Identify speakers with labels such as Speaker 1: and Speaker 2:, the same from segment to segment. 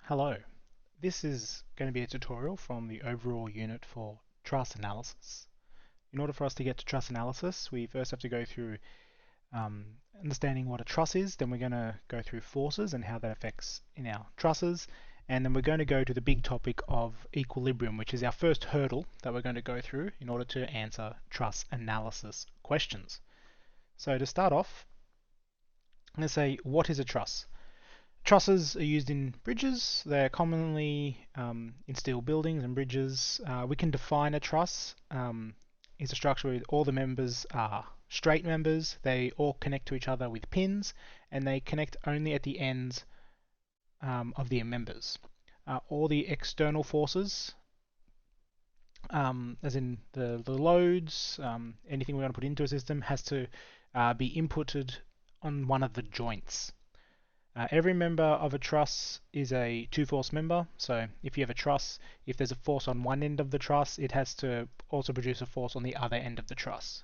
Speaker 1: Hello, this is going to be a tutorial from the overall unit for truss analysis. In order for us to get to truss analysis, we first have to go through understanding what a truss is, then we're going to go through forces and how that affects in our trusses, and then we're going to go to the big topic of equilibrium, which is our first hurdle that we're going to go through in order to answer truss analysis questions. So to start off, I'm going to say, what is a truss? Trusses are used in bridges. They're commonly in steel buildings and bridges. We can define a truss. It's a structure where all the members are straight members. They all connect to each other with pins, and they connect only at the ends of the members. All the external forces, as in the loads, anything we want to put into a system, has to be inputted on one of the joints. Every member of a truss is a two-force member, so if you have a truss, if there's a force on one end of the truss, it has to also produce a force on the other end of the truss.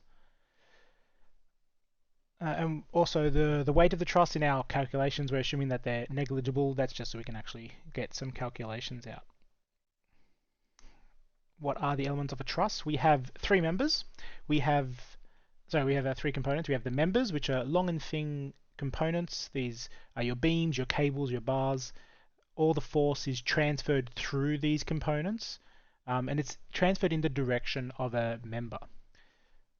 Speaker 1: And also the weight of the truss in our calculations, we're assuming that they're negligible. That's just so we can actually get some calculations out. What are the elements of a truss? We have three members. We have three components. We have the members, which are long and thin components. These are your beams, your cables, your bars. All the force is transferred through these components, and it's transferred in the direction of a member.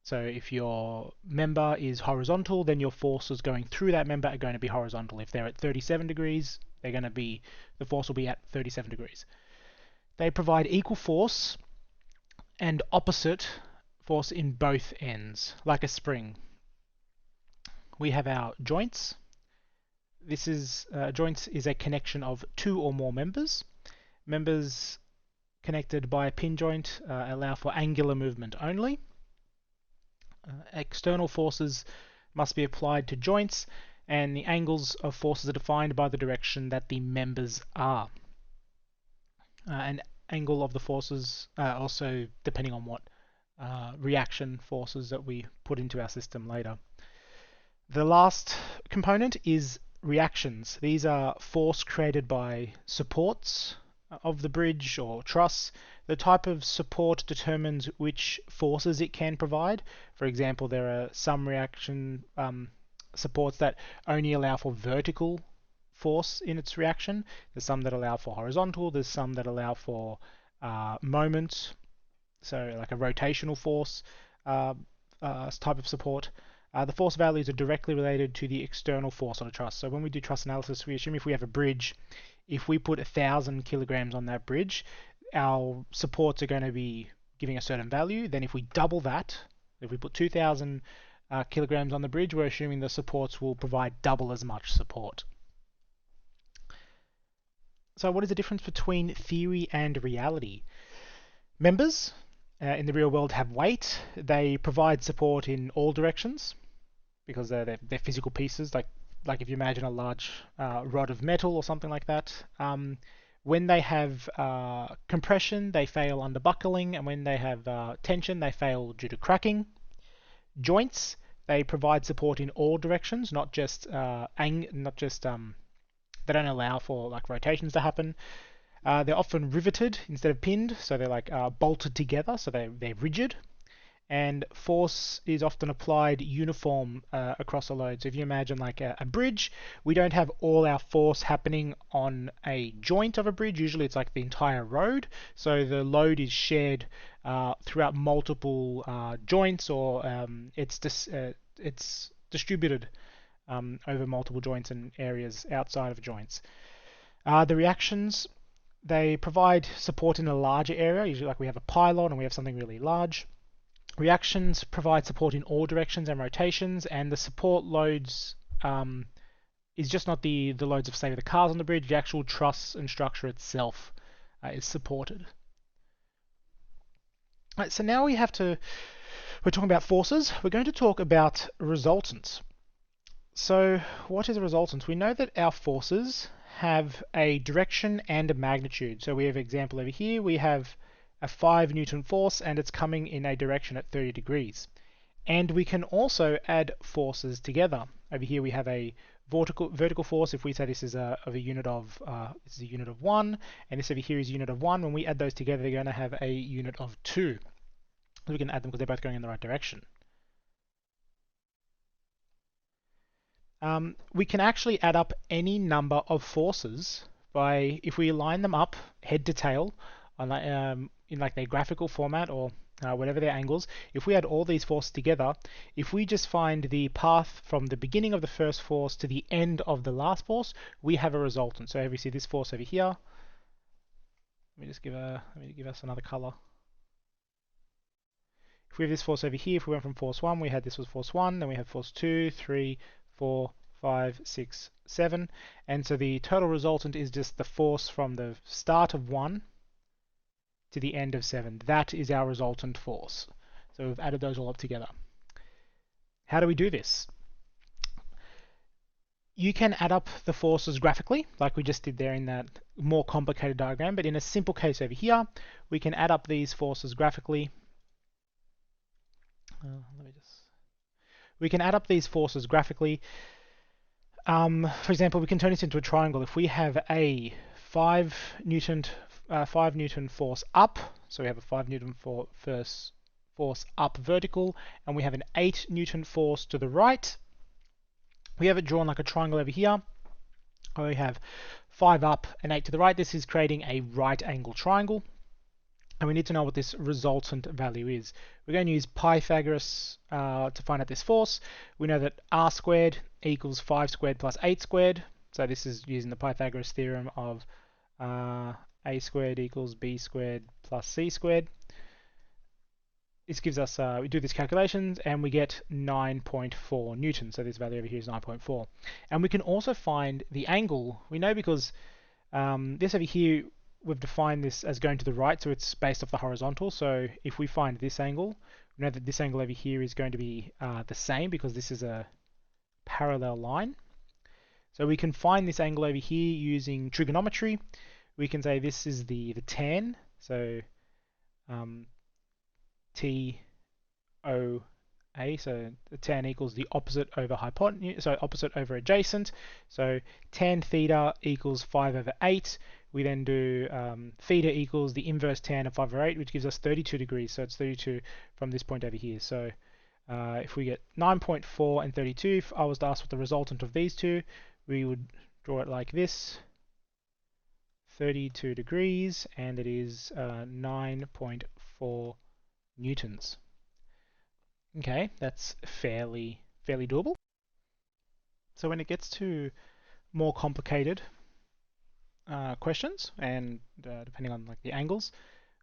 Speaker 1: So if your member is horizontal, then your forces going through that member are going to be horizontal. If they're at 37 degrees, the force will be at 37 degrees. They provide equal force and opposite force in both ends, like a spring. We have our joints. Joints is a connection of two or more members. Members connected by a pin joint allow for angular movement only. External forces must be applied to joints, and the angles of forces are defined by the direction that the members are. An angle of the forces also depending on what reaction forces that we put into our system later. The last component is reactions. These are force created by supports of the bridge or truss. The type of support determines which forces it can provide. For example, there are some reaction supports that only allow for vertical force in its reaction. There's some that allow for horizontal. There's some that allow for moment, so like a rotational force type of support. The force values are directly related to the external force on a truss. So when we do truss analysis, we assume if we have a bridge, if we put 1,000 kilograms on that bridge, our supports are going to be giving a certain value. Then if we double that, if we put 2,000 kilograms on the bridge, we're assuming the supports will provide double as much support. So what is the difference between theory and reality? Members in the real world have weight. They provide support in all directions because they're physical pieces, like if you imagine a large rod of metal or something like that. When they have compression, they fail under buckling, and when they have tension, they fail due to cracking. Joints, they provide support in all directions, not just they don't allow for like rotations to happen. They're often riveted instead of pinned, so they're like bolted together, so they're rigid. And force is often applied uniform across a load. So if you imagine like a bridge, we don't have all our force happening on a joint of a bridge. Usually it's like the entire road. So the load is shared throughout multiple joints, or it's distributed over multiple joints and areas outside of joints. The reactions, they provide support in a larger area. Usually like we have a pylon and we have something really large. Reactions provide support in all directions and rotations, and the support loads is just not the loads of, say, the cars on the bridge. The actual truss and structure itself is supported. Right, so now we're talking about forces. We're going to talk about resultants. So what is a resultant? We know that our forces have a direction and a magnitude. So we have an example over here. We have a 5 Newton force, and it's coming in a direction at 30 degrees. And we can also add forces together. Over here we have a vertical force, if we say this is a unit of 1, and this over here is a unit of 1, when we add those together, they're going to have a unit of 2. So we can add them because they're both going in the right direction. We can actually add up any number of forces by, if we line them up head to tail on in like their graphical format or whatever their angles. If we add all these forces together, if we just find the path from the beginning of the first force to the end of the last force, we have a resultant. So if we see this force over here, let me give us another color. If we have this force over here, if we went from force 1, we had this was force 1, then we have force 2, 3, 4, 5, 6, 7, and so the total resultant is just the force from the start of 1 to the end of 7. That is our resultant force. So we've added those all up together. How do we do this? You can add up the forces graphically, like we just did there in that more complicated diagram, but in a simple case over here, we can add up these forces graphically. We can add up these forces graphically. For example, we can turn this into a triangle. If we have a 5 Newton force up, so we have a 5 Newton force up vertical, and we have an 8 Newton force to the right. We have it drawn like a triangle over here. We have 5 up and 8 to the right. This is creating a right angle triangle. And we need to know what this resultant value is. We're going to use Pythagoras to find out this force. We know that r squared equals 5 squared plus 8 squared. So this is using the Pythagoras theorem of a squared equals b squared plus c squared. This gives us, we do these calculations and we get 9.4 newtons. So this value over here is 9.4. And we can also find the angle. We know because this over here, we've defined this as going to the right, so it's based off the horizontal. So if we find this angle, we know that this angle over here is going to be the same because this is a parallel line. So we can find this angle over here using trigonometry. We can say this is the tan, so T O A, so the tan equals the opposite over hypotenuse, so opposite over adjacent. So tan theta equals 5 over 8. We then do theta equals the inverse tan of 5 over 8, which gives us 32 degrees. So it's 32 from this point over here. So if we get 9.4 and 32, if I was to ask what the resultant of these two, we would draw it like this. 32 degrees, and it is 9.4 newtons. Okay, that's fairly doable. So when it gets to more complicated questions, and depending on like the angles,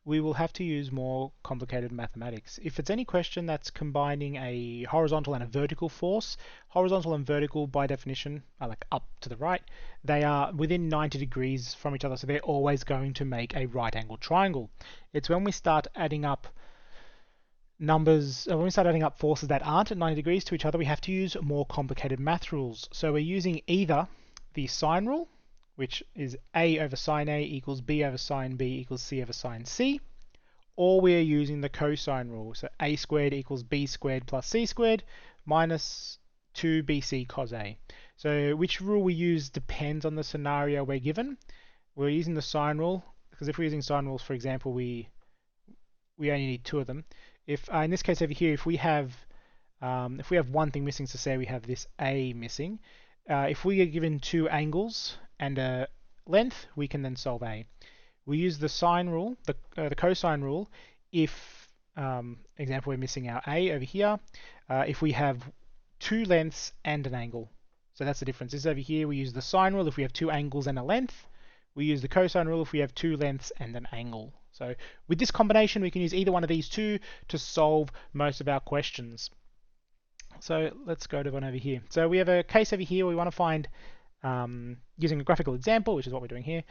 Speaker 1: we will have to use more complicated mathematics. If it's any question that's combining a horizontal and a vertical force, horizontal and vertical by definition are like up to the right. They are within 90 degrees from each other, so they're always going to make a right angle triangle. It's when we start adding up numbers, when we start adding up forces that aren't at 90 degrees to each other, we have to use more complicated math rules. So we're using either the sine rule, which is a over sine A equals b over sine B equals c over sine C, or we're using the cosine rule, so a squared equals b squared plus c squared minus 2bc cos A. So which rule we use depends on the scenario we're given. We're using the sine rule, because if we're using sine rules, for example, we only need 2 of them. If in this case over here, if we have one thing missing, so say we have this A missing, if we are given 2 angles and a length, we can then solve A. We use the sine rule, the cosine rule, if, example, we're missing our A over here, if we have 2 lengths and an angle. So that's the difference. This over here, we use the sine rule if we have 2 angles and a length. We use the cosine rule if we have 2 lengths and an angle. So with this combination, we can use either one of these two to solve most of our questions. So let's go to one over here. So we have a case over here where we want to find, using a graphical example, which is what we're doing here,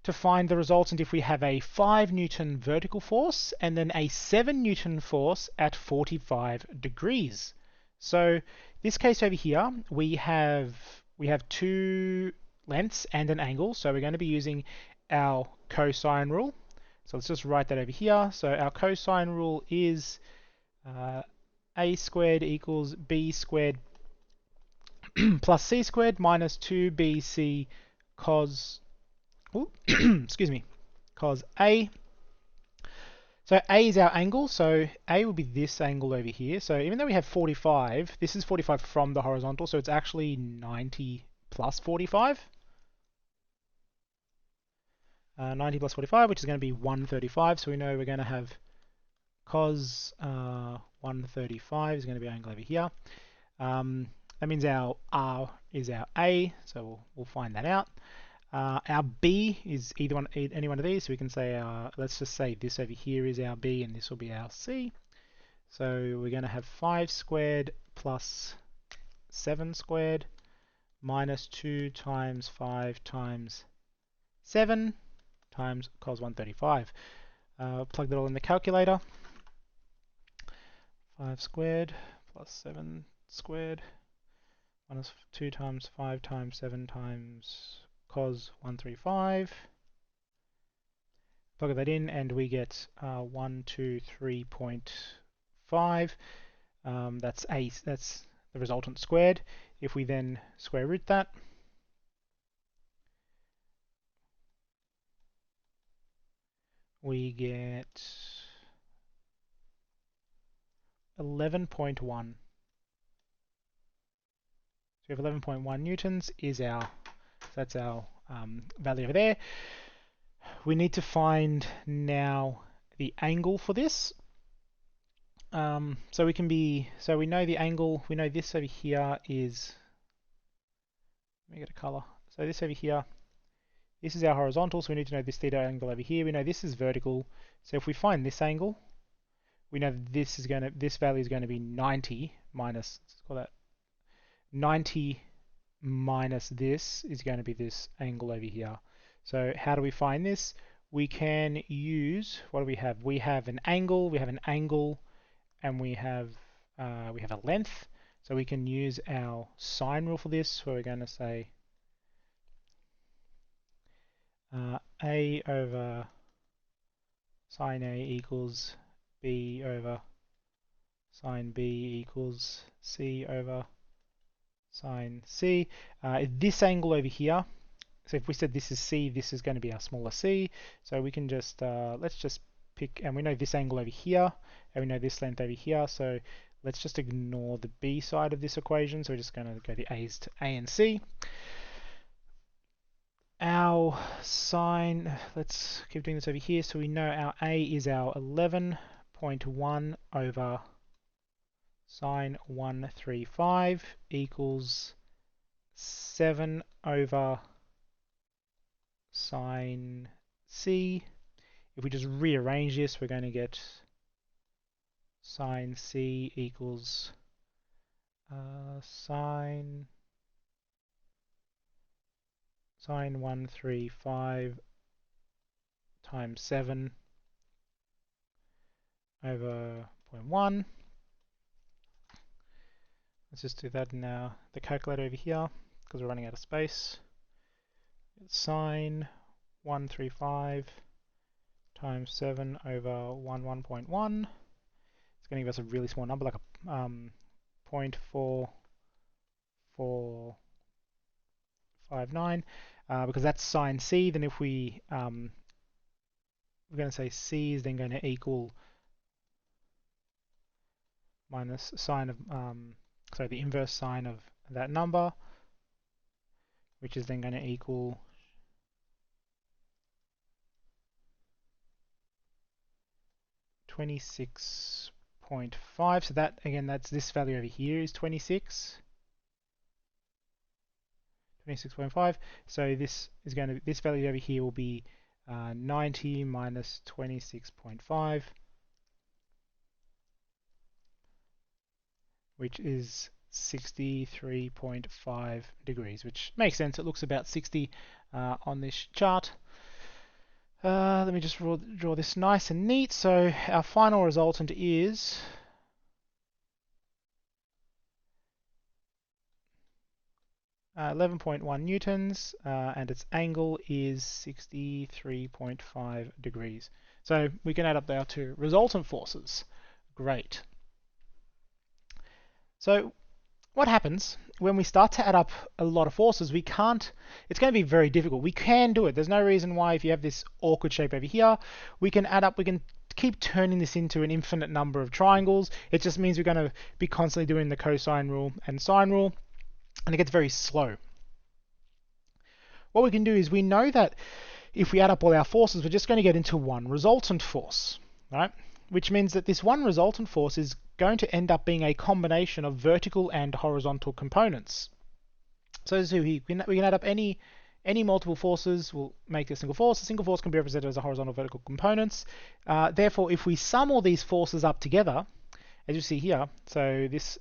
Speaker 1: to find the resultant if we have a 5 Newton vertical force and then a 7 Newton force at 45 degrees. So this case over here, we have 2 lengths and an angle, so we're going to be using our cosine rule. So let's just write that over here. So our cosine rule is a squared equals b squared plus c squared minus 2bc cos, excuse me, cos A. So A is our angle, so A will be this angle over here. So even though we have 45, this is 45 from the horizontal, so it's actually 90 plus 45. 90 plus 45, which is going to be 135. So we know we're going to have cos 135 is going to be our angle over here. That means our R is our A, so we'll find that out. Our B is any one of these, so we can say, let's just say this over here is our B and this will be our C. So we're going to have 5 squared plus 7 squared minus 2 times 5 times 7 times cos 135. Plug that all in the calculator. 5 squared plus 7 squared minus 2 times 5 times 7 times cos 135. Plug that in and we get 123.5. That's the resultant squared. If we then square root that, we get 11.1. So we have 11.1 newtons is our, so that's our value over there. We need to find now the angle for this. So we know the angle, we know this over here is, let me get a color. So this over here, this is our horizontal, so we need to know this theta angle over here. We know this is vertical. So if we find this angle, we know that this value is going to be 90 minus, let's call that 90 minus this is going to be this angle over here. So how do we find this? We can use, what do we have? We have an angle, and we have a length. So we can use our sine rule for this, where we're going to say A over sine A equals B over sine B equals C over sine C. This angle over here, so if we said this is C, this is going to be our smaller c. So we can just, let's just pick, and we know this angle over here, and we know this length over here, so let's just ignore the b side of this equation. So we're just going to go the a's to A and C. Our sine, let's keep doing this over here. So we know our A is our 11.1 over sine 135 equals 7 over sine C. If we just rearrange this, we're going to get sine C equals sine 135 times 7 over 0.1. Let's just do that in the calculator over here because we're running out of space. Sine 135 times 7 over 1.1. It's going to give us a really small number, like a 0.4459, because that's sine C. Then if we're going to say C is then going to equal minus sine of, so the inverse sine of that number, which is then going to equal 26.5. So that, again, that's this value over here is 26.5. So this is going to, this value over here will be 90 minus 26.5, which is 63.5 degrees, which makes sense. It looks about 60 on this chart. Let me just draw this nice and neat. So our final resultant is 11.1 newtons, and its angle is 63.5 degrees. So we can add up our two resultant forces. Great. So what happens when we start to add up a lot of forces, we can't, it's going to be very difficult. We can do it. There's no reason why, if you have this awkward shape over here, we can add up, we can keep turning this into an infinite number of triangles. It just means we're going to be constantly doing the cosine rule and sine rule, and it gets very slow. What we can do is, we know that if we add up all our forces, we're just going to get into one resultant force, right? Which means that this one resultant force is going to end up being a combination of vertical and horizontal components. So we can add up any multiple forces, we'll make a single force. A single force can be represented as a horizontal vertical components. Therefore, if we sum all these forces up together, as you see here, so this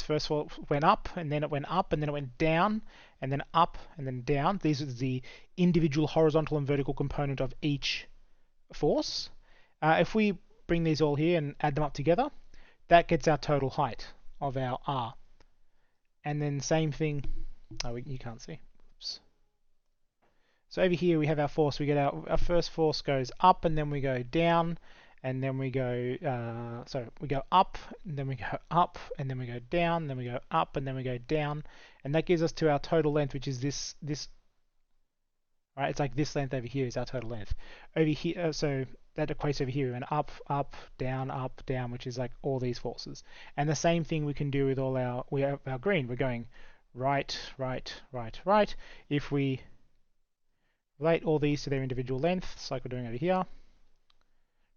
Speaker 1: first force went up, and then it went up, and then it went down, and then up, and then down. These are the individual horizontal and vertical component of each force. If we bring these all here and add them up together, that gets our total height of our R. And then same thing, you can't see. Oops. So over here we have our force. We get our first force goes up, and then we go down, and then we go, we go up, and then we go up, and then we go down, then we go up, and then we go down, and that gives us to our total length, which is this, right? It's like this length over here is our total length. Over here, so that equates over here, and up, down, which is like all these forces. And the same thing we can do with all our green. We're going right, right, right, right. If we relate all these to their individual lengths, like we're doing over here,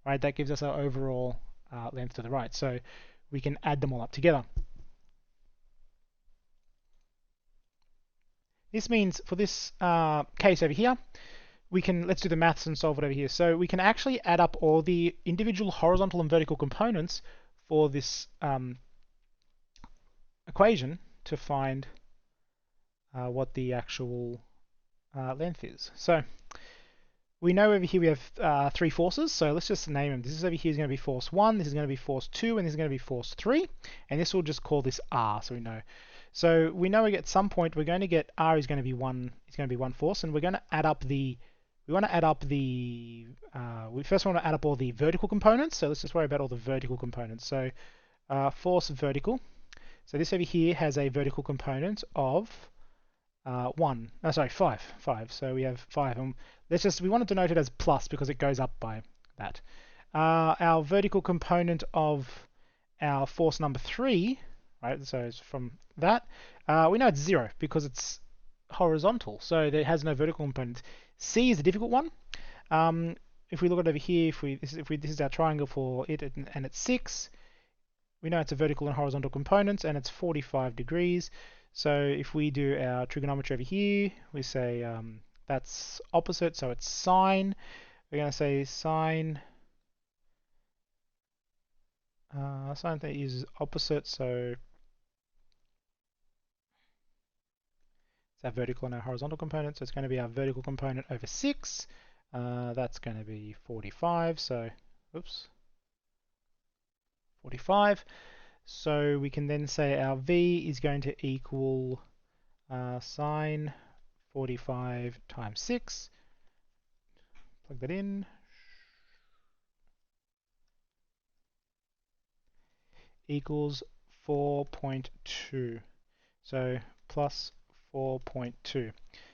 Speaker 1: right, that gives us our overall length to the right. So we can add them all up together. This means for this case over here, let's do the maths and solve it over here. So we can actually add up all the individual horizontal and vertical components for this equation to find what the actual length is. So we know over here we have 3 forces, so let's just name them. This is over here is going to be force 1, this is going to be force 2, and this is going to be force 3, and this will just call this R, so we know. So we know at some point we're going to get R is going to be one force, and we're going to add up we first want to add up all the vertical components, so let's just worry about all the vertical components. So force vertical, so this over here has a vertical component of 5. So we have 5, and we want to denote it as plus because it goes up by that. Our vertical component of our force number 3, right? So it's from that. We know it's 0 because it's horizontal, so it has no vertical component. C is the difficult one. If we look at over here, this is our triangle for it, and it's 6. We know it's a vertical and horizontal components, and it's 45 degrees. So if we do our trigonometry over here, we say that's opposite, so it's sine. We're going to say sine. Sine that uses opposite, so it's our vertical and our horizontal component. So it's going to be our vertical component over 6. That's going to be 45. So, oops, 45. So we can then say our V is going to equal sine 45 times 6. Plug that in. Equals 4.2. So plus 4.2.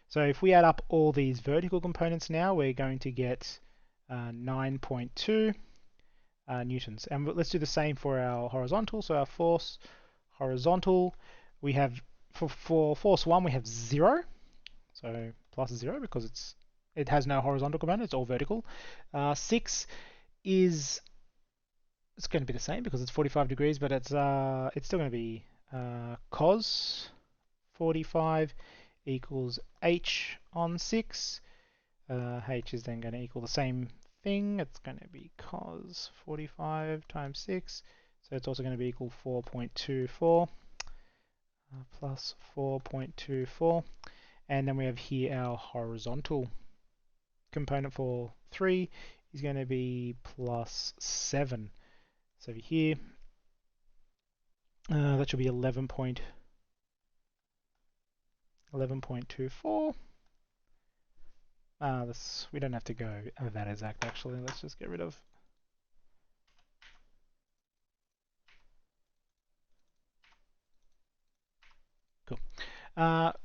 Speaker 1: So if we add up all these vertical components now, we're going to get 9.2 newtons. And let's do the same for our horizontal. So our force horizontal, we have for force 1 we have 0. So plus 0 because it has no horizontal component, it's all vertical. 6 is, it's going to be the same because it's 45 degrees, but it's still going to be cos 45 equals h on 6. H is then going to equal the same thing. It's going to be cos 45 times 6. So it's also going to be equal 4.24 plus 4.24. And then we have here our horizontal component for 3 is going to be plus 7. So over here, that should be 11.24. We don't have to go that exact actually. Let's just get rid of.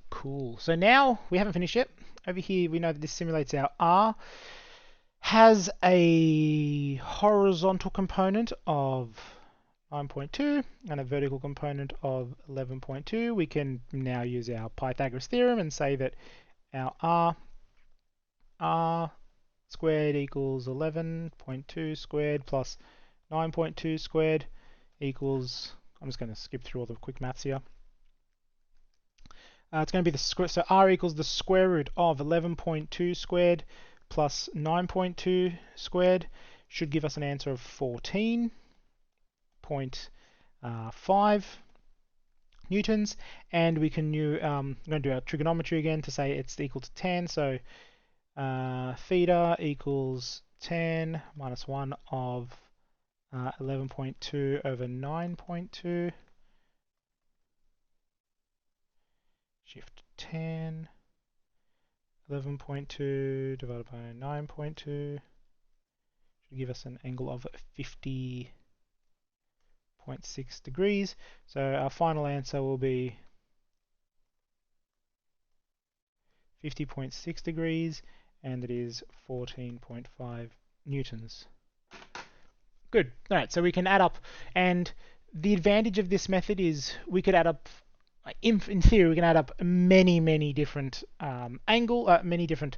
Speaker 1: Cool. So now we haven't finished yet. Over here, we know that this simulates our R. Has a horizontal component of 9.2 and a vertical component of 11.2. We can now use our Pythagoras Theorem and say that our R squared equals 11.2 squared plus 9.2 squared equals, I'm just going to skip through all the quick maths here. It's going to be the square, so R equals the square root of 11.2 squared plus 9.2 squared should give us an answer of 14.5 newtons, and we can I'm going to do our trigonometry again to say it's equal to 10, so theta equals 10 minus 1 of 11.2 over 9.2, shift 10, 11.2 divided by 9.2 should give us an angle of 50.6 degrees. So our final answer will be 50.6 degrees, and it is 14.5 newtons. Good. All right, so we can add up, and the advantage of this method is we could add up, in theory, we can add up many different many different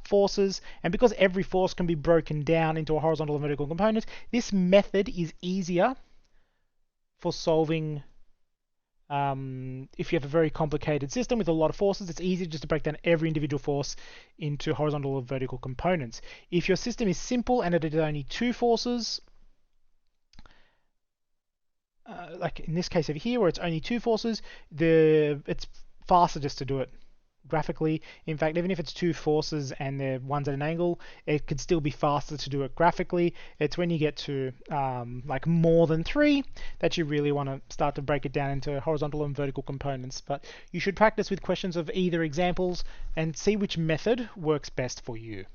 Speaker 1: forces, and because every force can be broken down into a horizontal and vertical component, this method is easier for solving if you have a very complicated system with a lot of forces. It's easier just to break down every individual force into horizontal or vertical components. If your system is simple and it is only two forces, like in this case over here where it's only two forces, it's faster just to do it graphically. In fact, even if it's two forces and they're one's at an angle, it could still be faster to do it graphically. It's when you get to like more than three that you really want to start to break it down into horizontal and vertical components. But you should practice with questions of either examples and see which method works best for you.